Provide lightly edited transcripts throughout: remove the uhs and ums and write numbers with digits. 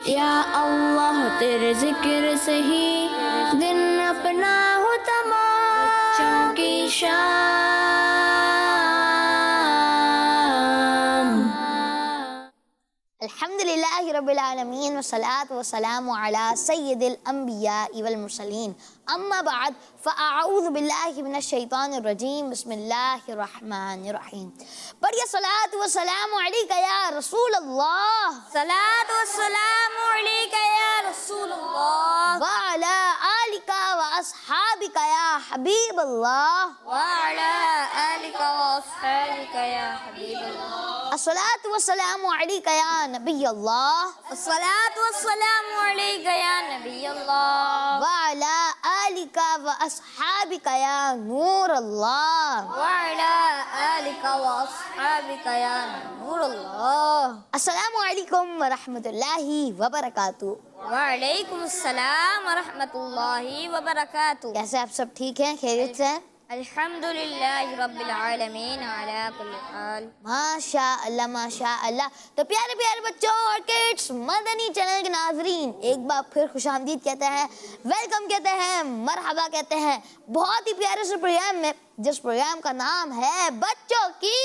یا اللہ تیرے ذکر سے ہی دن اپنا ہو تمام، بچوں کی شام۔ الحمدللہ رب العالمین والصلاة والسلام علی سید الانبیاء والمرسلین، اما بعد فاعوذ باللہ من الشیطان الرجیم، بسم اللہ الرحمن الرحیم۔ بڑھیا صلاۃ والسلام علیکہ یا رسول اللہ، صلاۃ والسلام علیکہ یا رسول اللہ، وعلی آلکہ واصحابکہ یا حبیب اللہ، وعلی آلکہ واصحابکہ یا حبیب اللہ، الصلاۃ والسلام علیکہ یا نبی اللہ، الصلاۃ والسلام علیکہ یا نبی اللہ، وعلی آلکہ واصحابکہ یا نور اللہ، وعلی آلکہ واصحابکہ یا نور اللہ۔ السلام علیکم ورحمۃ اللہ وبرکاتہ۔ وعلیکم السلام ورحمۃ اللہ وبرکاتہ۔ کیسے آپ سب ٹھیک ہیں؟ خیریت سے ہیں؟ الحمدللہ رب العالمین علی کل حال۔ ماشاء اللہ ماشاء اللہ۔ تو پیارے پیارے بچوں اور کڈس، مدنی چینل کے ناظرین ایک بار پھر خوش آمدید کہتے ہیں، ویلکم کہتے ہیں، مرحبا کہتے ہیں بہت ہی پیارے سے پروگرام میں، جس پروگرام کا نام ہے بچوں کی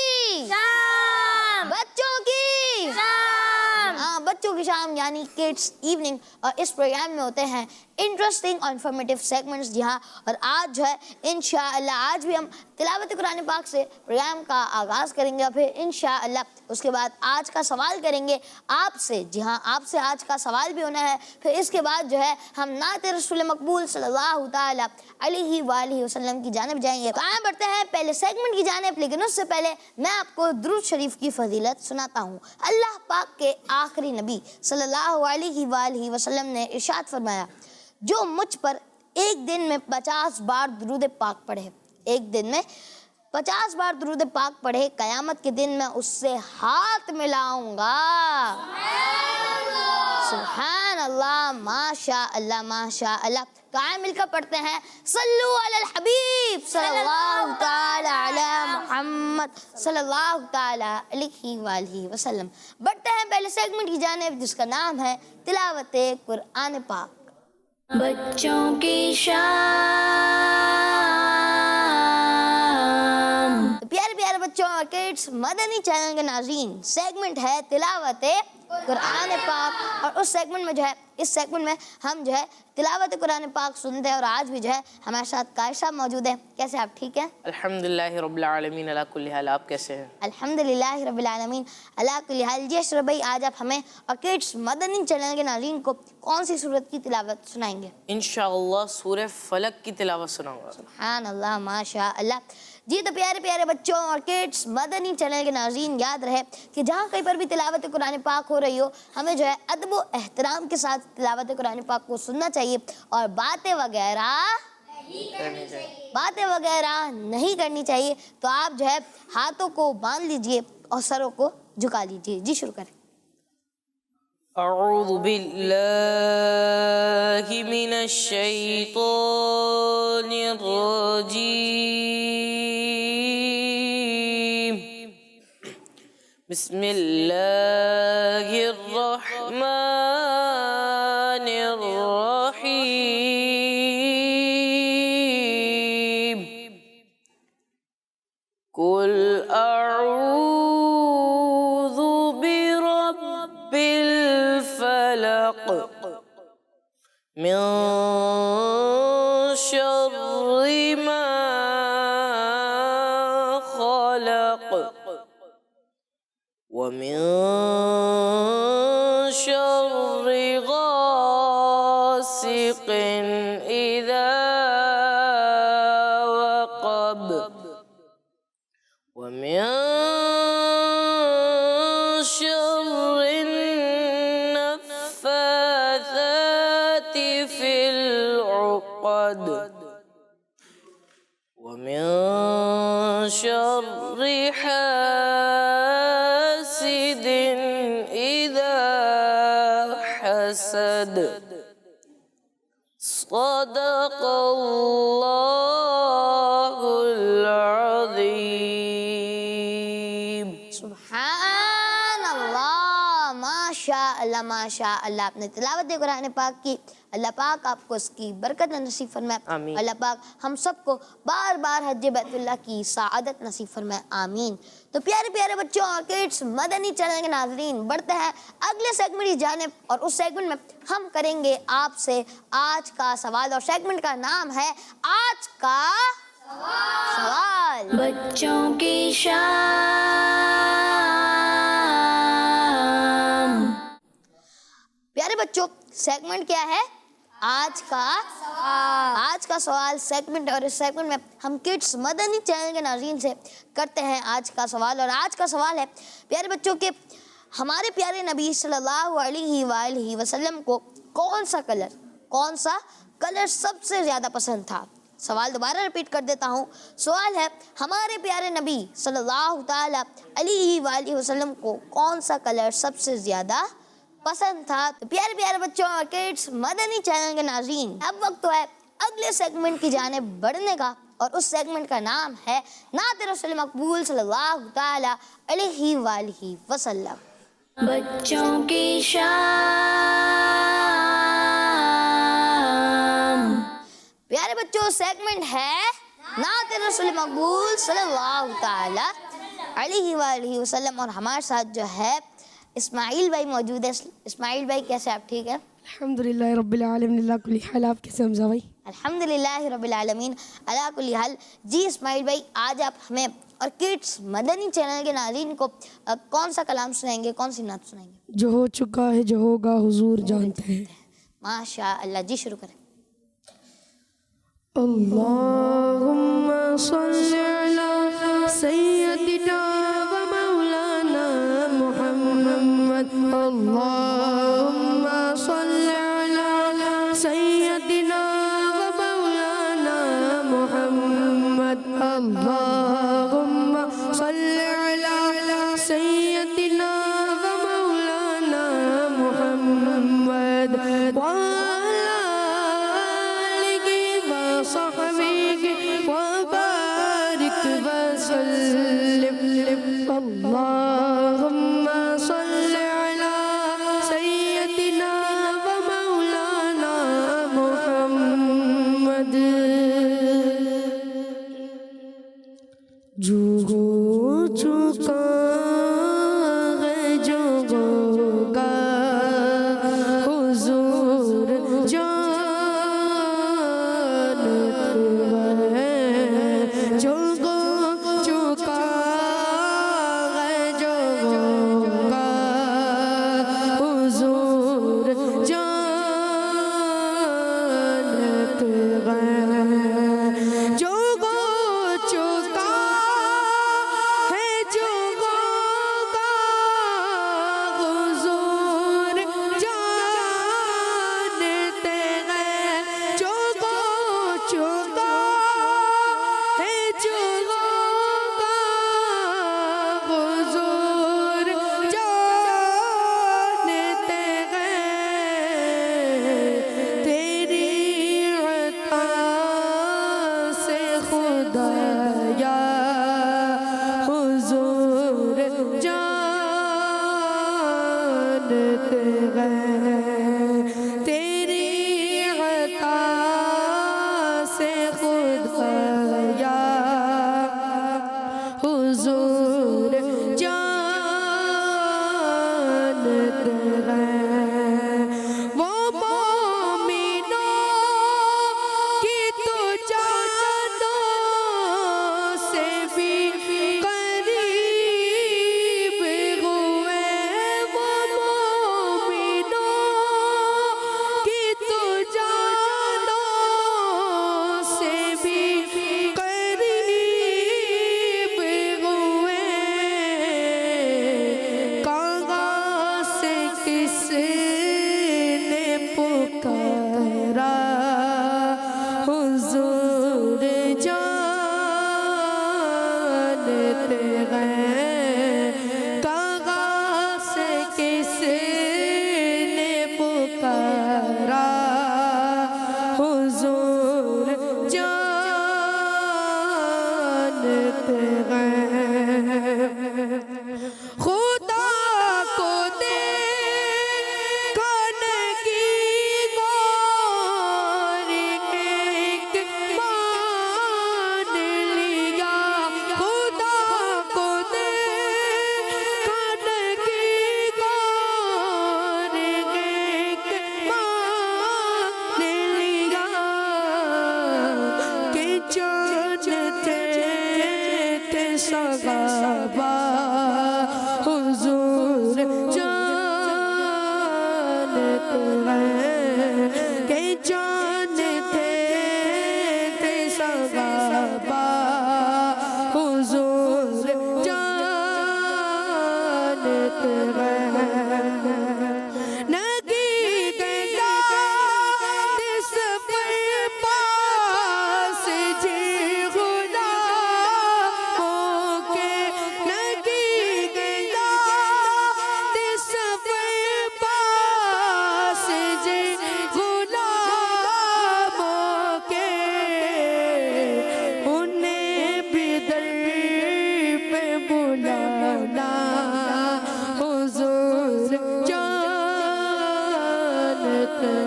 شام، بچوں کی شام، بچوں کی شام یعنی کڈس ایوننگ۔ اور اس پروگرام میں ہوتے ہیں انٹرسٹنگ اور انفارمیٹیو سیگمنٹس، جی ہاں۔ اور آج جو ہے انشاءاللہ آج بھی ہم تلاوت قرآن پاک سے پروگرام کا آغاز کریں گے، اور پھر انشاءاللہ اس کے بعد آج کا سوال کریں گے آپ سے، جی ہاں آپ سے آج کا سوال بھی ہونا ہے۔ پھر اس کے بعد جو ہے ہم نعت رسول مقبول صلی اللہ تعالیٰ علیہ وآلہ وسلم کی جانب جائیں گے۔ آئیں بڑھتے ہیں پہلے سیگمنٹ کی جانب، لیکن اس سے پہلے میں آپ کو درود شریف کی فضیلت سناتا ہوں۔ اللہ پاک کے آخری نبی صلی اللہ علیہ وآلہ وسلم نے ارشاد فرمایا، جو مجھ پر ایک دن میں 50 بار درود پاک پڑھے، ایک دن میں 50 بار درود پاک پڑھے، قیامت کے دن میں اس سے ہاتھ ملاؤں گا۔ سبحان اللہ، ماشاء اللہ ماشاء اللہ۔ تو آئیں مل کر پڑھتے ہیں صلو علی الحبیب صلی اللہ تعالی علی محمد صلی اللہ تعالی علیہ وآلہ وسلم۔ بڑھتے ہیں پہلے سیگمنٹ کی جانب، جس کا نام ہے تلاوت قرآن پاک۔ بچوں کی شام۔ تو پیارے پیارے بچوں اور کڈس، مدنی چینل کے ناظرین، سیگمنٹ ہے تلاوت قرآن پاک، اور اس سیگمنٹ میں جو ہے، اس سیگمنٹ میں ہم جو ہے تلاوت قرآن پاک سنتے ہیں، اور آج بھی جو ہے ہمارے ساتھ قاری صاحب موجود ہیں۔ کیسے آپ ٹھیک ہیں؟ الحمدللہ رب العالمین علی کل حال۔ آپ کیسے ہیں؟ الحمدللہ رب العالمین علی کل حال۔ جی اشرف بھائی، آج آپ ہمیں اور کڈس مدنی چینل کے ناظرین کو کون سی سورت کی تلاوت سنائیں گے؟ انشاءاللہ سورہ فلق کی تلاوت سناؤں گا۔ سبحان اللہ ماشاء اللہ۔ جی تو پیارے پیارے بچوں اور کڈس، مدنی چینل کے ناظرین یاد رہے کہ جہاں کہیں پر بھی تلاوت قرآن پاک ہو رہی ہو، ہمیں جو ہے ادب و احترام کے ساتھ تلاوت قرآن پاک کو سننا چاہیے، اور باتیں وغیرہ نہیں کرنی چاہیے۔ تو آپ جو ہے ہاتھوں کو باندھ لیجئے اور سروں کو جھکا لیجئے۔ جی شروع کریں۔ اعوذ باللہ من الشیطان الرجیم، بسم اللہ الرحمن الرحیم، قل اعوذ برب الفلق من شر ما خلق ومن شر غاسق إذا وقب ومن شر النفاثات في العقد ومن شر حاسد إذا حسد۔ صدق اللہ العظیم۔ سبحان اللہ، ماشاء اللہ ماشاء اللہ آپ نے تلاوت قرآن پاک کی. اللہ پاک آپ کو اس کی برکت نصیب فرمائے. آمین. اللہ پاک ہم سب کو بار بار حج بیت اللہ کی سعادت نصیب فرمائے. آمین. تو پیارے پیارے بچوں اور کڈس، مدنی چینل کے ناظرین، بڑھتے ہیں اگلے سیگمنٹ کی جانب، اور اس سیگمنٹ میں ہم کریں گے آپ سے آج کا سوال، اور سیگمنٹ کا نام ہے آج کا سوال. بچوں کی شام. پیارے بچوں، سیگمنٹ کیا ہے؟ آج کا سوال سیگمنٹ. اور اس سیگمنٹ میں ہم کڈس مدنی چینل کے ناظرین سے کرتے ہیں آج کا سوال. اور آج کا سوال ہے پیارے بچوں کہ ہمارے پیارے نبی صلی اللہ علیہ وآلہ وسلم کو کون سا کلر سب سے زیادہ پسند تھا؟ سوال دوبارہ ریپیٹ کر دیتا ہوں. سوال ہے ہمارے پیارے نبی صلی اللہ تعالی علیہ وآلہ وسلم کو کون سا کلر سب سے زیادہ پسند تھا؟ تو پیارے پیارے بچوں اور کڈس مدنی چینل کے ناظرین، اب وقت تو ہے اگلے سیگمنٹ کی جانب بڑھنے کا، اور اس سیگمنٹ کا نام ہے نعت رسول مقبول صلی اللہ تعالی علیہ وآلہ وسلم. بچوں کی شام. پیارے بچوں، سیگمنٹ ہے نعت رسول مقبول صلی اللہ تعالی علیہ وآلہ وسلم، اور ہمارے ساتھ جو ہے اسماعیل بھائی موجود ہے. اسماعیل بھائی کیسے آپ؟ ٹھیک ہے الحمدللہ رب العالمین اللہ کل حال. آپ کیسے حمزہ بھائی؟ الحمدللہ رب العالمین علی کل حال. جی اسماعیل بھائی، آج آپ ہمیں اور کڈس مدنی چینل کے ناظرین کو کون سا کلام سنائیں گے، کون سی نعت سنائیں گے؟ جو ہو چکا ہے جو ہوگا حضور جانتے ہیں. ماشاء اللہ. جی شروع کریں. اللہم صل علی سیدنا و مولانا محمد. اللہم صل علی سیدنا و مولانا محمد. اللہم صل علی سیدنا و مولانا محمد وعلی آلہ وصحبہ وبارک وسلم.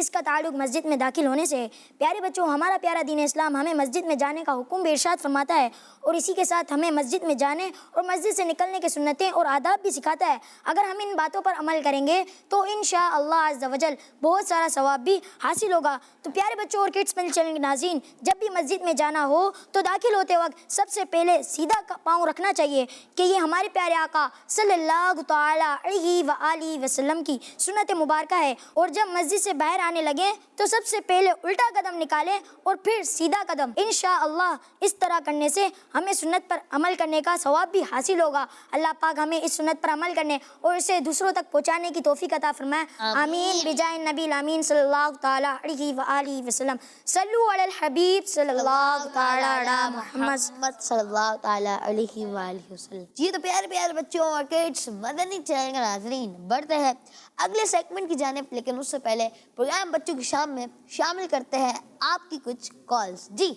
اس کا تعلق مسجد میں داخل ہونے سے ہے۔ پیارے بچوں، ہمارا پیارا دین اسلام ہمیں مسجد میں جانے کا حکم بھی ارشاد فرماتا ہے، اور اسی کے ساتھ ہمیں مسجد میں جانے اور مسجد سے نکلنے کے سنتیں اور آداب بھی سکھاتا ہے۔ اگر ہم ان باتوں پر عمل کریں گے تو انشاءاللہ عز و جل بہت سارا ثواب بھی حاصل ہوگا۔ تو پیارے بچوں اور کڈس پنل چینل کے ناظرین، جب بھی مسجد میں جانا ہو تو داخل ہوتے وقت سب سے پہلے سیدھا پاؤں رکھنا چاہیے کہ یہ ہمارے پیارے آقا صلی اللہ تعالی علیہ وآلہ وسلم کی سنت مبارکہ ہے۔ اور جب مسجد سے باہر آنے لگے تو سب سے پہلے الٹا قدم نکالیں اور پھر سیدھا قدم۔ انشاءاللہ اس طرح کرنے سے ہمیں سنت پر عمل کرنے کا ثواب بھی حاصل ہوگا۔ اللہ پاک ہمیں اس سنت پر عمل کرنے اور اسے دوسروں تک پہنچانے کی توفیق عطا فرمائے، آمین بجائے نبی الامین صلی اللہ تعالی علیہ وآلہ وسلم۔ صلو علی الحبیب صلی اللہ تعالی علی محمد صلی اللہ تعالیٰ علیہ وآلہ وسلم۔ جی تو پیارے پیارے بچوں اور کڈس مدنی چینل کے ناظرین، بڑھتے ہیں اگلے سیگمنٹ کی جانب، لیکن اس سے پہلے پروگرام بچوں کی شام میں شامل کرتے ہیں آپ کی کچھ کالز۔ جی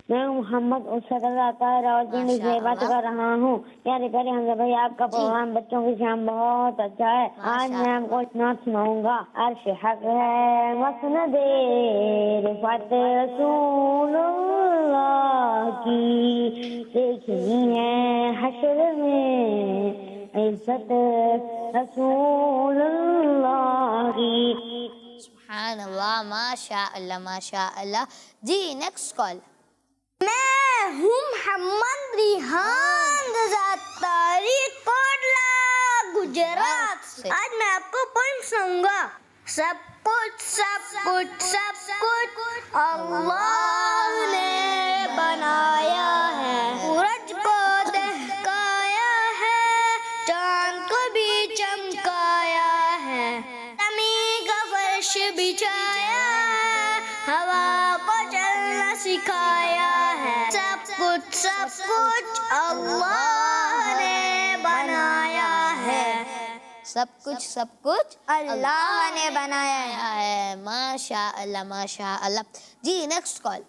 میں محمد اسد اللہ تعالیٰ راولپنڈی سے بات کر رہا ہوں۔ پیارے پیارے حمزہ بھائی، آپ کا پروگرام بچوں کی شام بہت اچھا ہے۔ آج میں آپ کو نعت سناؤں گا۔ عرش حق ہے مسند رفعت رسول اللہ کی، دیکھنی ہے حشر میں عزت رسول اللہ کی۔ سبحان اللہ، ماشاء اللہ ماشاء اللہ۔ جی نیکسٹ کال۔ میں ہوں محمد ریحان رضا طارق کوٹلا گجرات۔ آج میں آپ کو پوئم سناؤں گا۔ سب کچھ سب کچھ سب کچھ اللہ نے بنایا ہے، سورج کو دہکایا ہے، چاند کو بھی چمکایا ہے، زمین کا فرش بچھایا ہے، ہوا کو چلنا سکھایا ہے۔ سب کچھ اللہ نے بنایا ہے، سب کچھ اللہ نے بنایا ہے۔ ماشاء اللہ ماشاء اللہ۔ جی نیکسٹ کال۔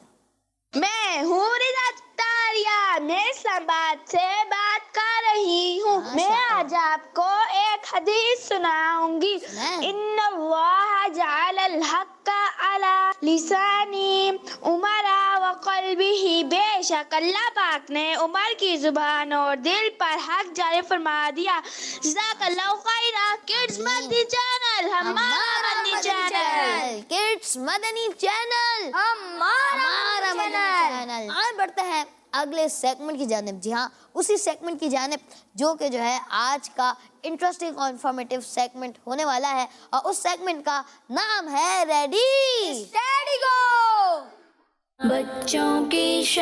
میں ہوں رضا تاریہ، میں اسلام سے بات کر رہی ہوں۔ میں آج آپ کو ایک حدیث سناؤں گی۔ ان اللہ جعل الحق علی لسانی عمر وقلبہ، بے شک اللہ پاک نے عمر کی زبان اور دل پر حق جاری فرما دیا۔ جزاک اللہ خیرہ۔ کڈس مدنی چینل، ہمارا مدنی چینل، کڈس مدنی چینل، ہمارا مدنی چینل۔ آج بڑھتے ہیں اگلے سیگمنٹ کی جانب۔ جی ہاں، اسی سیگمنٹ کی جانب جو کہ جو ہے آج کا انٹرسٹنگ اور انفارمیٹیو سیگمنٹ ہونے والا ہے، اور اس سیگمنٹ کا نام ہے ریڈی اسٹیڈی گو، بچوں کی شام۔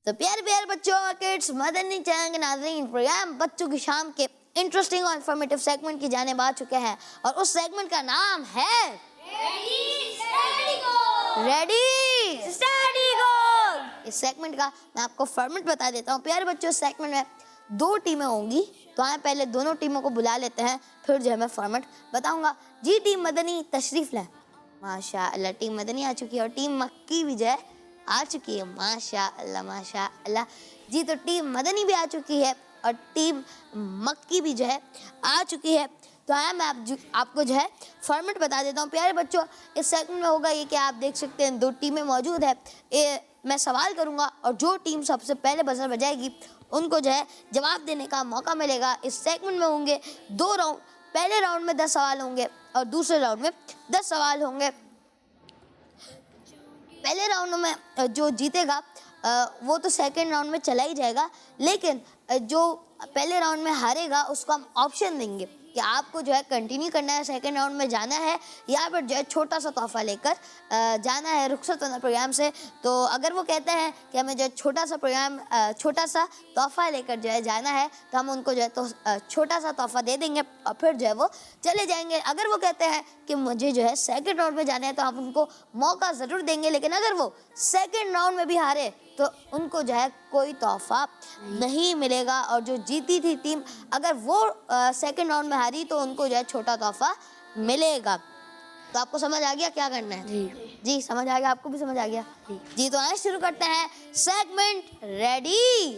تو پیارے پیارے بچوں اور کڈس مدنی چینل کے ناظرین، پروگرام بچوں کی شام کے انٹرسٹنگ اور انفارمیٹیو سیگمنٹ کی جانب آ چکے ہیں، اور اس سیگمنٹ کا نام ہے ریڈی اسٹیڈی گو۔ اس سیگمنٹ کا میں آپ کو فارمیٹ بتا دیتا ہوں۔ پیارے بچوں، اس سیگمنٹ میں 2 ٹیمیں ہوں گی، تو آئیں پہلے دونوں ٹیموں کو بلا لیتے ہیں، پھر جو ہے میں فارمیٹ بتاؤں گا۔ جی ٹیم مدنی تشریف لائیں۔ ماشاء اللہ، ٹیم مدنی آ چکی ہے، اور ٹیم مکی بھی جو ہے آ چکی ہے۔ ماشاء اللہ ماشاء اللہ۔ جی تو ٹیم مدنی بھی آ چکی ہے اور ٹیم مکی بھی جو ہے آ چکی ہے۔ تو آیا میں آپ کو جو ہے فارمیٹ بتا دیتا ہوں۔ پیارے بچوں، اس سیگمنٹ میں ہوگا یہ کہ آپ دیکھ سکتے ہیں 2 ٹیمیں موجود ہیں۔ میں سوال کروں گا، اور جو ٹیم سب سے پہلے بزر بجائے گی ان کو جو ہے جواب دینے کا موقع ملے گا۔ اس سیگمنٹ میں ہوں گے 2 راؤنڈ۔ پہلے راؤنڈ میں 10 سوال ہوں گے اور دوسرے راؤنڈ میں 10 سوال ہوں گے۔ پہلے راؤنڈ میں جو جیتے گا وہ تو سیکنڈ راؤنڈ میں چلا ہی جائے گا، لیکن جو پہلے راؤنڈ میں ہارے گا اس کو ہم آپشن دیں گے کہ آپ کو جو ہے کنٹینیو کرنا ہے، سیکنڈ راؤنڈ میں جانا ہے، یا پھر جو ہے چھوٹا سا تحفہ لے کر جانا ہے رخصت ہونا پروگرام سے۔ تو اگر وہ کہتے ہیں کہ ہمیں جو ہے چھوٹا سا تحفہ لے کر جو ہے جانا ہے، تو ہم ان کو جو ہے تو چھوٹا سا تحفہ دے دیں گے، اور پھر جو ہے وہ چلے جائیں گے۔ اگر وہ کہتے ہیں کہ مجھے جو ہے سیکنڈ راؤنڈ میں جانا ہے، تو ہم ان کو موقع ضرور دیں گے، لیکن اگر وہ سیکنڈ راؤنڈ میں بھی ہارے تو ان کو جو ہے کوئی تحفہ نہیں ملے گا۔ اور جو جیتی تھی ٹیم، اگر وہ سیکنڈ راؤنڈ میں ہاری تو ان کو جو ہے چھوٹا تحفہ ملے گا۔ تو آپ کو سمجھ آ گیا کیا کرنا ہے؟ جی سمجھ آ گیا، آپ کو بھی سمجھ آ گیا؟ جی تو آئیں شروع کرتے ہیں سیگمنٹ ریڈی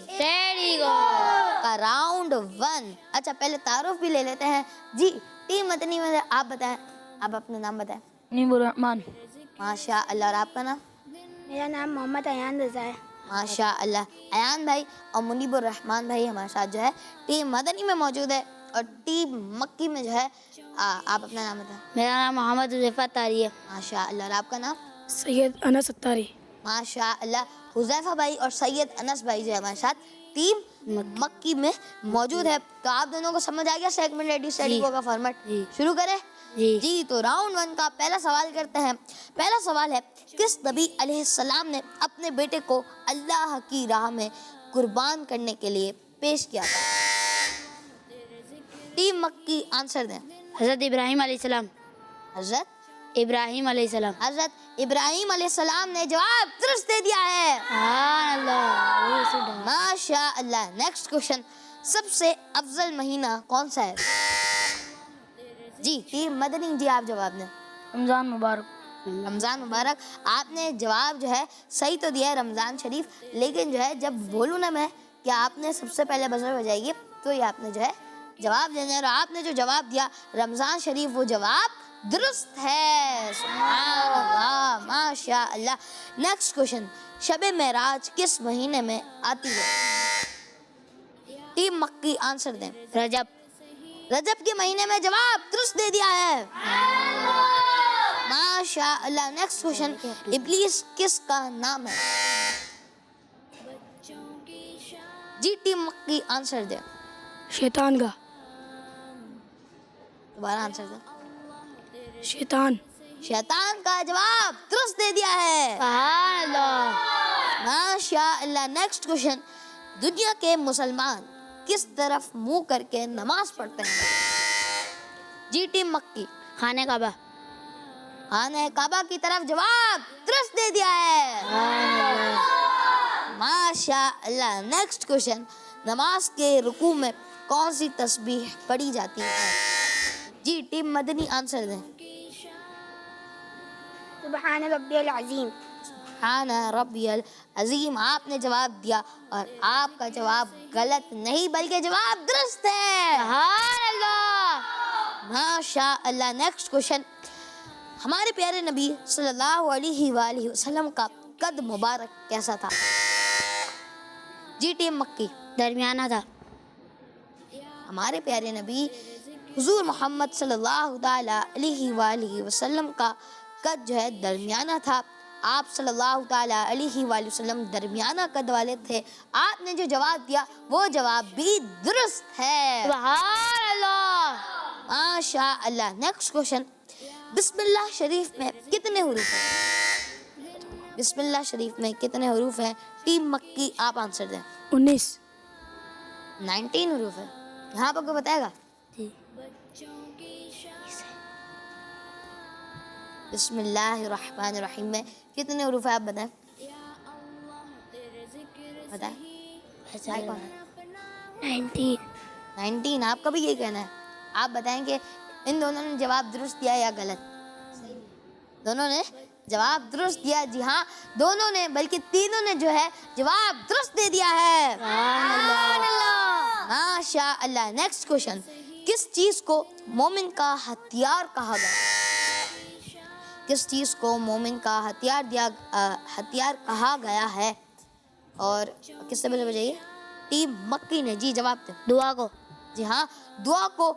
کا راؤنڈ 1۔ اچھا پہلے تعارف بھی لے لیتے ہیں۔ جی ٹیم مدنی میں آپ بتائیں، آپ اپنا نام بتائیں۔ منیب الرحمان۔ ماشاء اللہ، اور آپ کا نام؟ میرا نام محمد ایان رضا ہے۔ ماشاء اللہ، ایان بھائی اور منیب الرحمان بھائی ہمارے ساتھ جو ہے ٹیم مدنی میں موجود ہے، اور ٹیم مکی میں جو ہے آپ اپنا نام بتائیں۔ میرا نام محمد حذیفہ طاری ہے۔ ماشاء اللہ، اور آپ کا نام؟ سید انس اتاری۔ ماشاء اللہ، حذیفہ بھائی اور سید انس بھائی جو ہے ہمارے ساتھ ٹیم مکی میں موجود ہے۔ تو آپ دونوں کو سمجھ آ گیا سیگمنٹ ریڈی اسٹڈی کا فارمیٹ؟ شروع کریں؟ جی تو راؤنڈ 1 کا پہلا سوال کرتے ہیں۔ پہلا سوال ہے، کس نبی علیہ السلام نے اپنے بیٹے کو اللہ کی راہ میں قربان کرنے کے لیے پیش کیا تھا؟ ٹیم مکی آنسر دیں۔ حضرت ابراہیم علیہ السلام۔ حضرت ابراہیم علیہ السلام۔ حضرت ابراہیم علیہ السلام نے جواب درست دے دیا ہے۔ سبحان اللہ۔ ماشاء اللہ۔ نیکسٹ کوشچن، سب سے افضل مہینہ کون سا ہے؟ جی ٹیم مدنی، جی آپ جواب دیں۔ رمضان مبارک۔ رمضان مبارک۔ آپ نے جواب جو ہے صحیح تو دیا ہے رمضان شریف، لیکن جو ہے جب بولوں نا میں کہ آپ نے سب سے پہلے بزر بجائے گی تو یہ آپ نے جو ہے جواب دینا ہے، اور آپ نے جو جواب دیا رمضان شریف وہ جواب درست ہے۔ سبحان اللہ، ماشاء اللہ۔ نیکسٹ کوشچن، شب معراج کس مہینے میں آتی ہے؟ ٹیم مکی آنسر دیں۔ رجب۔ رجب کے مہینے میں جواب درست دے دیا ہے۔ ماشاء اللہ۔ نیکسٹ کوشچن، ابلیس کس کا نام ہے؟ جی ٹیم مکی آنسر دیں۔ شیطان کا۔ دوبارہ آنسر دیں۔ شیطان۔ شیطان کا جواب درست دے دیا ہے۔ سبحان اللہ۔ ماشاء اللہ۔ نیکسٹ کوشچن، دنیا کے مسلمان کس طرف منہ کر کے نماز پڑھتے ہیں؟ جی ٹیم مکی۔ خانہ کعبہ۔ خانہ کعبہ کی طرف جواب درست دے دیا ہے۔ ماشاء اللہ۔ نیکسٹ کوشچن، نماز کے رکوع میں کون سی تسبیح پڑھی جاتی ہے؟ جی ٹیم مدنی آنسر دیں۔ سبحان ربی العظیم۔ سبحان ربی العظیم۔ آپ نے جواب دیا اور آپ کا جواب غلط نہیں بلکہ جواب درست ہے۔ سبحان اللہ۔ ماشاء اللہ۔ نیکسٹ کوشچن، ہمارے پیارے نبی صلی اللہ علیہ وآلہ وسلم کا قد مبارک کیسا تھا؟ جی ٹیم مکی۔ درمیانہ تھا۔ ہمارے پیارے نبی حضور محمد صلی اللہ تعالی علیہ وآلہ وسلم کا قد جو ہے درمیانہ تھا۔ آپ صلی اللہ تعالی علیہ وآلہ وسلم درمیانہ قد والے تھے۔ آپ نے جو جواب دیا وہ جواب بھی درست ہے۔ سبحان اللہ۔ ماشاء اللہ۔ نیکسٹ کوشچن، بسم اللہ شریف میں کتنے حروف ہیں؟ بسم اللہ شریف میں کتنے حروف ہیں؟ ٹیم مکی آپ آنسر دیں۔ 19۔ 19 حروف ہے۔ یہاں پر کوئی بتائے گا؟ بسم اللہ الرحمن الرحیم میں کتنے حروف ہیں آپ بتائیں؟ بتائیں۔ 19۔ آپ کا بھی یہی کہنا ہے؟ آپ بتائیں کہ ان دونوں نے جواب درست دیا یا غلط؟ دونوں نے جواب درست دیا۔ جی ہاں دونوں نے، بلکہ تینوں نے جو ہے جواب درست دے دیا ہے۔ ماشاء اللہ۔ نیکسٹ کوشچن، کس چیز کو مومن کا ہتھیار کہا گیا؟ کس چیز کو مومن کا ہتھیار کہا گیا ہے؟ اور کس سے پہلے بجائیے؟ ٹیم مکی نے جی جواب دیں۔ دعا کو۔ جی ہاں دعا کو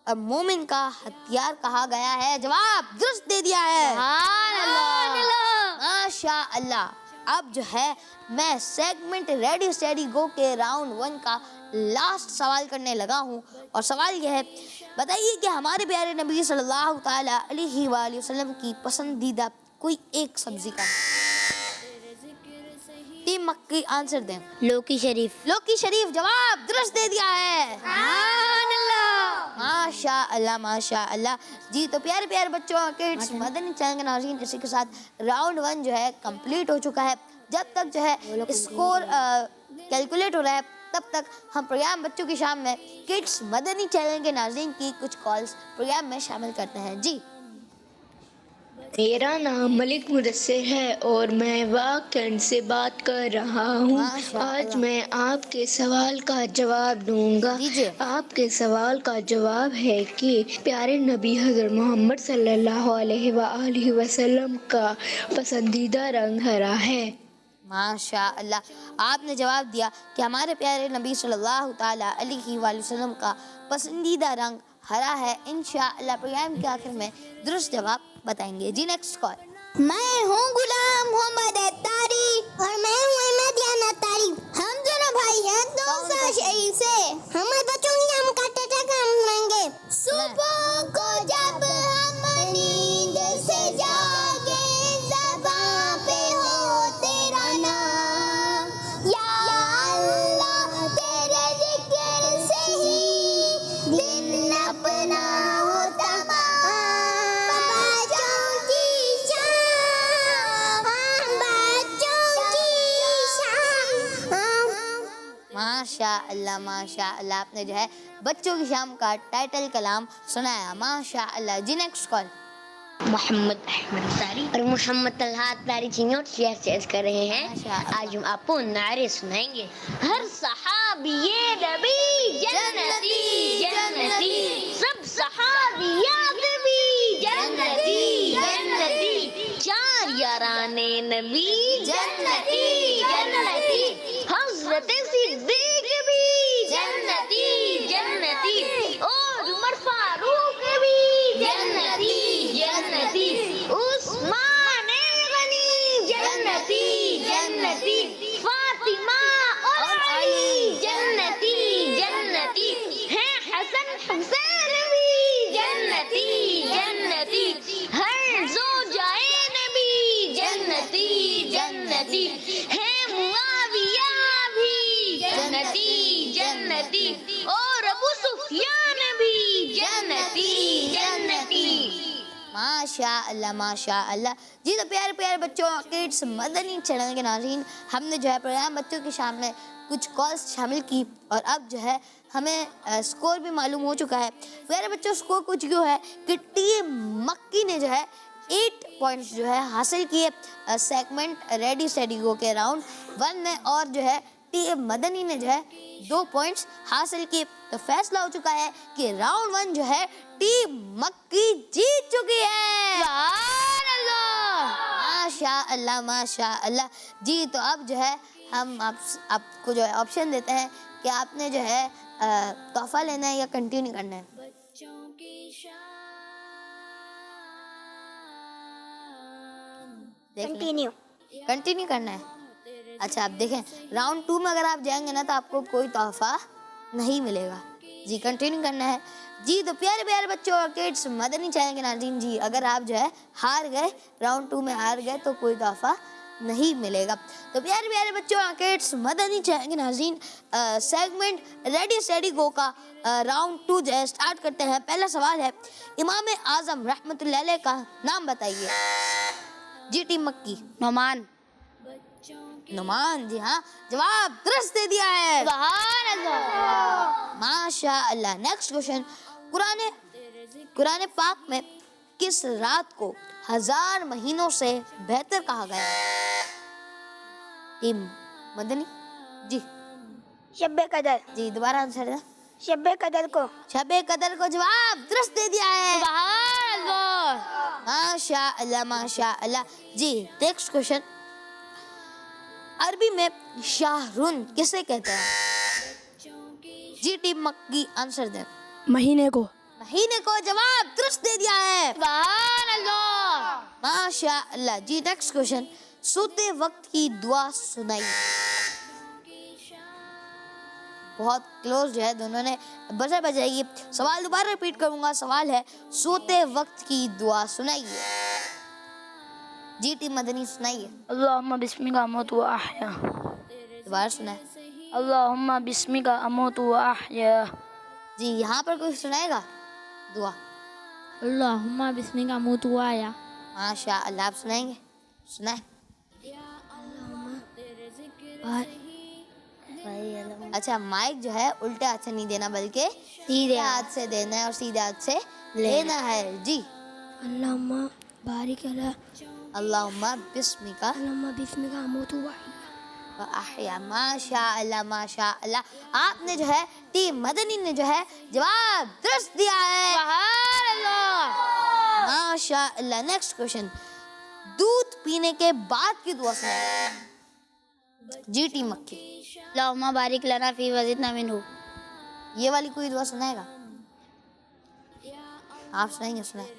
مومن کا ہتھیار کہا گیا ہے۔ جواب درست دے دیا ہے۔ سبحان اللہ۔ ماشاء اللہ۔ اب جو ہے میں سیگمنٹ ریڈی اسٹیڈی گو کے راؤنڈ 1 کا لاسٹ سوال کرنے لگا ہوں، اور سوال یہ ہے، بتائیے کہ ہمارے پیارے نبی صلی اللہ تعالی علیہ وآلہ وسلم کی پسندیدہ کوئی ایک سبزی کا ٹیم مکی آنسر دیں۔ لوکی شریف۔ لوکی شریف جواب درست دے دیا ہے۔ ماشاء اللہ ماشاء اللہ۔ جی تو پیارے پیارے بچوں کڈس مدنی چینل کے ناظرین، اسی کے ساتھ راؤنڈ 1 جو ہے کمپلیٹ ہو چکا ہے۔ جب تک جو ہے اسکور کیلکولیٹ ہو رہا ہے تب تک ہم پروگرام بچوں کی شام میں کڈس مدنی چینل کے ناظرین کی کچھ کالز پروگرام میں شامل کرتے ہیں۔ جی میرا نام ملک مدثر ہے اور میں واقعن سے بات کر رہا ہوں. آج میں آپ کے سوال کا جواب دوں گا. آپ کے سوال کا جواب ہے کہ پیارے نبی حضرت محمد صلی اللہ علیہ وآلہ وسلم کا پسندیدہ رنگ ہرا ہے. ماشاء اللہ، آپ نے جواب دیا کہ ہمارے پیارے نبی صلی اللہ تعالیٰ علیہ وآلہ وسلم کا پسندیدہ رنگ ہرا ہے. انشاءاللہ پروگرام کے آخر میں درست جواب بتائیں گے. جی نیکسٹ کال. میں ہوں غلام محمد اتاری اور میں ہوں احمدیہ اتاری. ہم دونوں بھائی ہیں دوسا شہر سے. ہمارے بچوں کی ہم کاٹے تک ہم رہیں گے. صبح کو جب ہم نیند سے جاگے زباں پہ ہو تیرا نام یا اللہ، تیرے ذکر سے ہی دن اپنا ہو تمام. بچوں کی شان، بچوں کی شان. ماشاء اللہ ماشاء اللہ، آپ نے جو ہے بچوں کی شام کا ٹائٹل کلام سنایا. ماشاء اللہ. جی نیکسٹ کال. محمد احمد تاری اور محمد طلحہ تاری چینیوٹ شہر سے عرض کر رہے ہیں. آج ہم آپ کو نعرے سنائیں گے. ہر صحابی نبی جنتی جنتی، سب صحابیات بھی جنتی جنتی، چار یاران نبی جنتی جنتی، حضرت صدیق بھی جنتی جنتی، اور عمر فاروق بھی جنتی جنتی، عثمان غنی جنتی جنتی، فاطمہ اور علی جنتی جنتی، ہیں حسن حسین بھی جنتی جنتی، ہر زوجائے نبی جنتی جنتی، ہیں معاویہ بھی جنتی جنتی، اور ابو سفیان بھی جنتی جنتی. ماشاء اللہ ماشاء اللہ. جی تو پیارے پیارے بچوں، کڈس مدنی چینل کے ناظرین، ہم نے جو ہے پروگرام بچوں کی شام میں کچھ کالز شامل کی اور اب جو ہے ہمیں سکور بھی معلوم ہو چکا ہے. پیارے بچوں، سکور کچھ یوں ہے کہ ٹیم مکی نے جو ہے 8 پوائنٹس جو ہے حاصل کیے سیگمنٹ ریڈی سیڈی گو کے راؤنڈ 1 میں، اور جو ہے ٹیم مدنی نے جو ہے 2 پوائنٹس حاصل کیے. تو فیصلہ ہو چکا ہے کہ راؤنڈ 1 جو ہے ٹیم مکی جیت چکی ہے. سبحان اللہ، ماشاء اللہ ماشاء اللہ. جی تو اب جو ہے ہم آپ کو جو ہے آپشن دیتے ہیں کہ آپ نے جو ہے تحفہ لینا ہے یا کنٹینیو کرنا ہے. کنٹینیو کرنا ہے. اچھا آپ دیکھیں، راؤنڈ 2 میں اگر آپ جائیں گے نا تو آپ کو کوئی تحفہ نہیں ملے گا. جی کنٹینیو کرنا ہے. جی تو پیارے پیارے بچوں اور کڈس مدنی چینل کے ناظرین، جی اگر آپ جو ہے ہار گئے، راؤنڈ 2 میں ہار گئے تو کوئی تحفہ نہیں ملے گا. تو پیارے پیارے بچوں اور کڈس مدنی چینل کے ناظرین، سیگمنٹ ریڈی سیڈی گو کا راؤنڈ 2 جو ہے اسٹارٹ کرتے ہیں. پہلا سوال ہے، امام اعظم رحمۃ اللہ علیہ کا نام بتائیے. جی ٹیم مکی. نعمان. نعمان، جی ہاں جواب درست دے دیا ہے. سبحان اللہ. ماشاء اللہ. نیکسٹ کوشچن، قرآن پاک میں کس رات کو 1000 مہینوں سے بہتر کہا گیا ہے؟ ٹیم مدنی. جی شب قدر. جی دوبارہ آنسر دیں. شب قدر کو. شب قدر کو جواب درست دے دیا ہے. سبحان اللہ. ماشاء اللہ ماشاء اللہ. جی نیکسٹ کوشچن، عربی میں شہرن کسے کہتے ہیں؟ جی ٹیم مکی آنسر دیں. مہینے کو. مہینے کو جواب درست دے دیا ہے. سبحان اللہ. ماشاء اللہ. جی نیکسٹ کوشچن، سوتے وقت کی دعا سنائیے. بہت کلوز جو ہے، دونوں نے بزر بجائیے. سوال دوبارہ ریپیٹ کروں گا. سوال ہے، سوتے وقت کی دعا سنائیے. جی ٹیم مدنی سنائیے. اللہم بسمک اموت و احیا. دوبارہ سنائیں. اللہم بسمک اموت و احیا. جی یہاں پر کوئی سنائے گا دعا؟ اللہم بسمک اموت و احیا. ماشاء اللہ. آپ سنائیں گے؟ سنائیں. اچھا مائک جو ہے الٹے ہاتھ سے نہیں دینا بلکہ سیدھے ہاتھ سے دینا ہے اور سیدھے ہاتھ سے لینا ہے. جی اللہم بارك له اللہم بسمک اللهم باسمك أموت وأحيا احیا. ماشاء اللہ ماشاء اللہ. آپ نے جو ہے ٹیم مدنی نے جو ہے جواب درست دیا ہے. سبحان اللہ ماشاء اللہ. Next question. دودھ پینے کے بعد کی دعا سنائیں. جی ٹیم مکی. اللهم بارك لنا فيه وزدنا منه. یہ والی کوئی دعا سنائے گا؟ آپ سنائیں گے؟ سنائیں.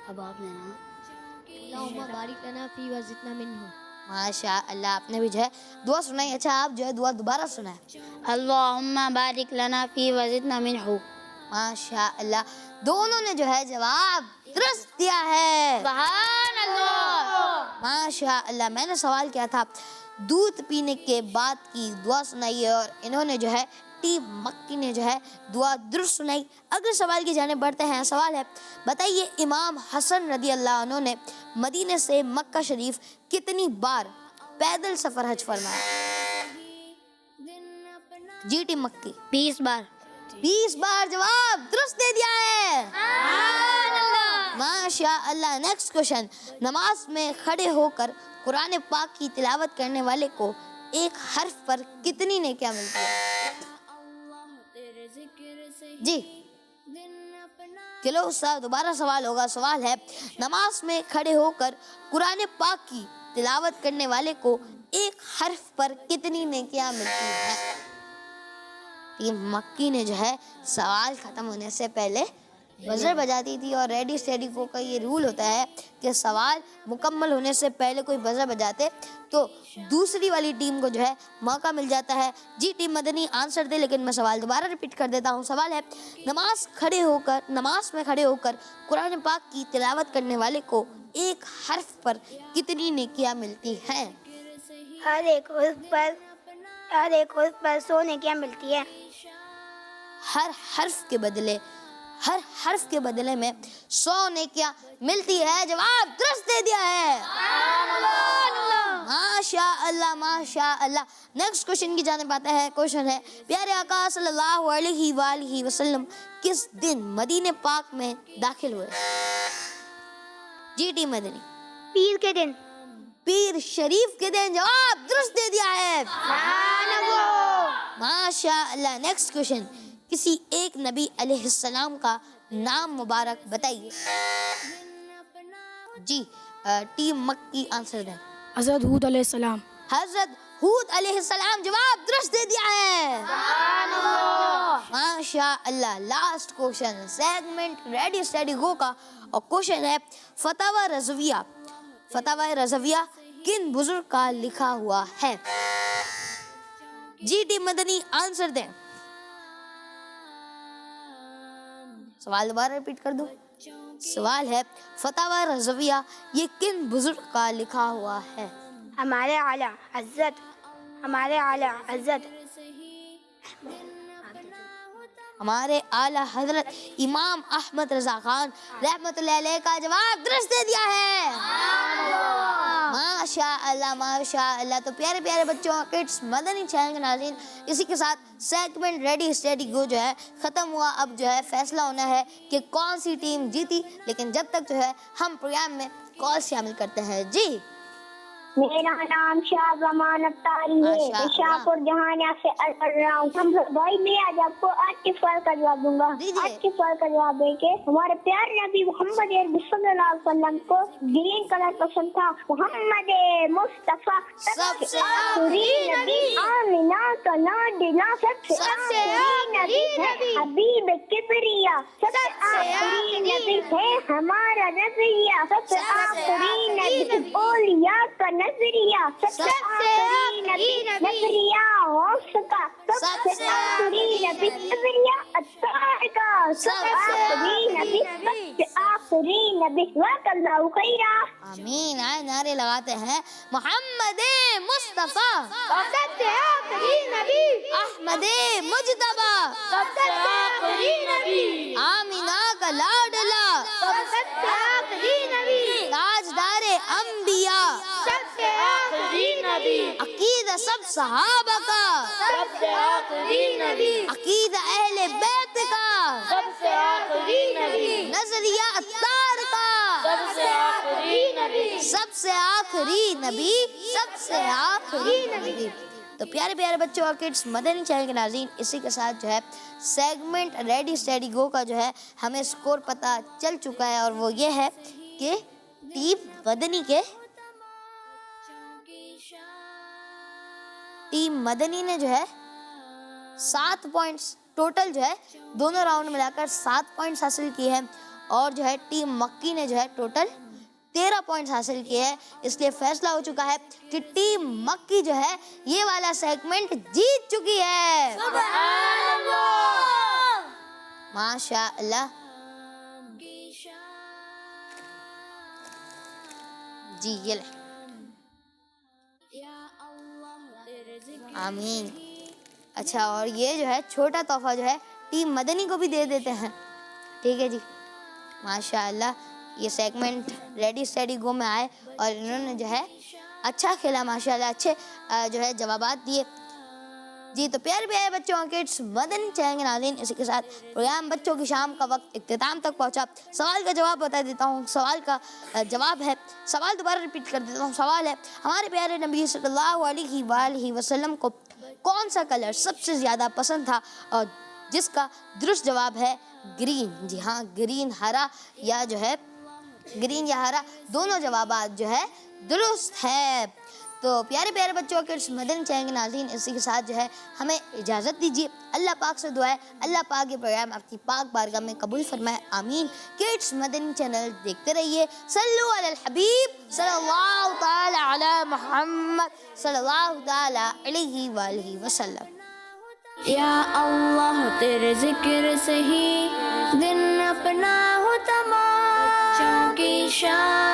اب آپ نے نا اللهم بارك لنا فيه وزدنا منه. ماشاء اللہ. آپ نے بھی جو ہے دعا سنائی. اچھا آپ جو ہے دعا دوبارہ سنائیں. اللهم بارك لنا فيه وزدنا منه. ماشاء اللہ. دونوں نے جو ہے جواب درست دیا ہے. سبحان اللہ. ماشاء اللہ. میں نے سوال کیا تھا دودھ پینے کے بعد کی دعا سنائی ہے اور انہوں نے جو ہے ٹیم مکی نے جو ہے دعا درست سنائی. اگلے سوال کی جانب بڑھتے ہیں. سوال ہے بتائیے امام حسن رضی اللہ عنہ نے مدینے سے مکہ شریف کتنی بار پیدل سفر حج فرمایا؟ جی ٹیم مکی. 20 بار. 20 بار جواب درست دے دیا ہے. ماشاء اللہ. Next question. نماز میں کھڑے ہو کر قرآن پاک کی تلاوت کرنے والے کو ایک حرف پر کتنی نیکیاں ملتی ہیں؟ جی چلو استاد دوبارہ سوال ہوگا. سوال ہے نماز میں کھڑے ہو کر قرآن پاک کی تلاوت کرنے والے کو ایک حرف پر کتنی نیکیاں ملتی ہیں؟ ٹیم مکی نے جو ہے سوال ختم ہونے سے پہلے بزر بجاتی تھی اور ریڈی اسٹیڈی کو کا یہ رول ہوتا ہے کہ سوال مکمل ہونے سے پہلے کوئی بزر بجاتے تو دوسری والی ٹیم کو جو ہے موقع مل جاتا ہے. جی ٹیم مدنی آنسر دے لیکن میں سوال دوبارہ ریپیٹ کر دیتا ہوں. سوال ہے نماز میں کھڑے ہو کر قرآن پاک کی تلاوت کرنے والے کو ایک حرف پر کتنی نیکیاں ملتی ہیں؟ ہر ایک حرف پر 100 نیکیاں ملتی ہے. ہر حرف کے بدلے میں 100 نیکیاں ملتی ہے. جواب درست دے دیا ہے. ماشاء اللہ ماشاء اللہ. نیکسٹ کوشچن کی جانب آتا ہے. کوشچن ہے پیارے آقا صلی اللہ علیہ وآلہ وسلم کس دن مدینہ پاک میں داخل ہوئے؟ جی ٹیم مدنی. پیر کے دن. پیر شریف کے دن. جواب درست دے دیا ہے. ماشاء اللہ. Next question. کسی ایک نبی علیہ السلام کا نام مبارک بتائیے. جی ٹیم مکی آنسر دیں. حضرت ہود علیہ السلام. حضرت ہود علیہ السلام. جواب درست دے دیا ہے. ماشاء اللہ. Last question segment ready steady go کا اور کوشچن ہے فتاوی رضویہ. فتاوی رضویہ کن بزرگ کا لکھا ہوا ہے؟ جی ٹیم مدنی آنسر دیں. سوال دوبارہ ریپیٹ کر دوں. سوال ہے فتاوی رضویہ یہ کن بزرگ کا لکھا ہوا ہے؟ ہمارے اعلیٰ حضرت امام احمد رضا خان رحمۃ اللہ علیہ کا. جواب درست دے دیا ہے. ماشاء اللہ ماشاء اللہ. تو پیارے پیارے بچوں کڈس مدنی چینل کے ناظرین اسی کے ساتھ سیگمنٹ ریڈی اسٹیڈی گو جو ہے ختم ہوا. اب جو ہے فیصلہ ہونا ہے کہ کون سی ٹیم جیتی. لیکن جب تک جو ہے ہم پروگرام میں کال شامل کرتے ہیں. جی میرا نام شاہ زمان اختاری ہے. شاہ پور جہانیہ سے پڑھ رہا ہوں. ہم بھائی میں آج آپ کو آج کے سوال کا جواب دوں گا. آج کے سوال کا جواب دے کے ہمارے پیارے نبی محمد عربی صلی اللہ علیہ وسلم کو گرین کلر پسند تھا. محمد مصطفیٰ سب سے آخری نبی. آمینہ کا نادلہ سب سے آخری نبی ہے. حبیب کبریا سب سے آخری نبی ہے. ہمارا نظریہ سب سے آخری نبی. اولیاء کا نظریہ سب سے آخری نبی. نظریہ غوث کا سب سے آخری نبی. نظریہ اطہار کا سب سے آخری نبی. سب سے آخری نبی. جزاک اللہ خیرا. آمین. آئے نعرے لگاتے ہیں. محمد مصطفیٰ سب سے آخری نبی. احمد مجتبی سب سے آخری نبی. آمینہ کا لاڈلا سب سے آخری نبی. تاجدار انبیاء سب سے آخری نبی. عقیدہ سب صحابہ کا سب سے آخری نبی. عقیدہ اہل بیت کا سب سے آخری نبی نظریہ اتار کا سب سے آخری نبی سب سے آخری نبی سب سے آخری نبی. تو پیارے پیارے بچوں اور کڈس، مدنی چینل کے ناظرین، اسی کے ساتھ جو ہے سیگمنٹ ریڈی اسٹیڈی گو کا جو ہے ہمیں سکور پتہ چل چکا ہے، اور وہ یہ ہے کہ ٹیم مدنی نے جو ہے 7 پوائنٹس ٹوٹل جو ہے دونوں راؤنڈ ملا کر 7 پوائنٹس حاصل کیے ہیں، اور جو ہے ٹیم مکی نے جو ہے ٹوٹل 13 پوائنٹس حاصل کیے ہیں. اس لیے فیصلہ ہو چکا ہے کہ ٹیم مکی جو ہے یہ والا سیگمنٹ جیت چکی ہے. سبحان اللہ. ماشاء اللہ. جی یہ لے. آمین. اچھا، اور یہ جو ہے چھوٹا تحفہ جو ہے ٹیم مدنی کو بھی دے دیتے ہیں. ٹھیک ہے جی. ماشاء اللہ. یہ سیگمنٹ ریڈی اسٹیڈی گو میں آئے اور انہوں نے جو ہے اچھا کھیلا ماشاءاللہ، اچھے جو ہے جوابات دیے. جی تو پیارے پیارے بچوں اور کڈس، مدنی چینل کے ناظرین، اسی کے ساتھ پروگرام بچوں کی شام کا وقت اختتام تک پہنچا. سوال کا جواب بتا دیتا ہوں. سوال کا جواب ہے، سوال دوبارہ ریپیٹ کر دیتا ہوں. سوال ہے، ہمارے پیارے نبی صلی اللہ علیہ وآلہ وسلم کو کون سا کلر سب سے زیادہ پسند تھا؟ اور جس کا درست جواب ہے گرین. جی ہاں، گرین، ہرا، یا جو ہے گرین یا ہرا، دونوں جوابات جو ہے درست ہے. تو پیارے پیارے بچوں کے مدنی چینل کے ناظرین، اسی کے ساتھ جو ہے ہمیں اجازت دیجیے. اللہ پاک سے دعا ہے اللہ پاک یہ پروگرام آپ کی پاک بارگاہ میں قبول فرمائے. آمین. کڈس مدنی چینل دیکھتے رہیے. صلو علی الحبیب صلی اللہ تعالی علی محمد صلی اللہ تعالی علیہ وآلہ وسلم. یا اللہ تیرے ذکر سے ہی دن اپنا ہو تمام، بچوں کی شان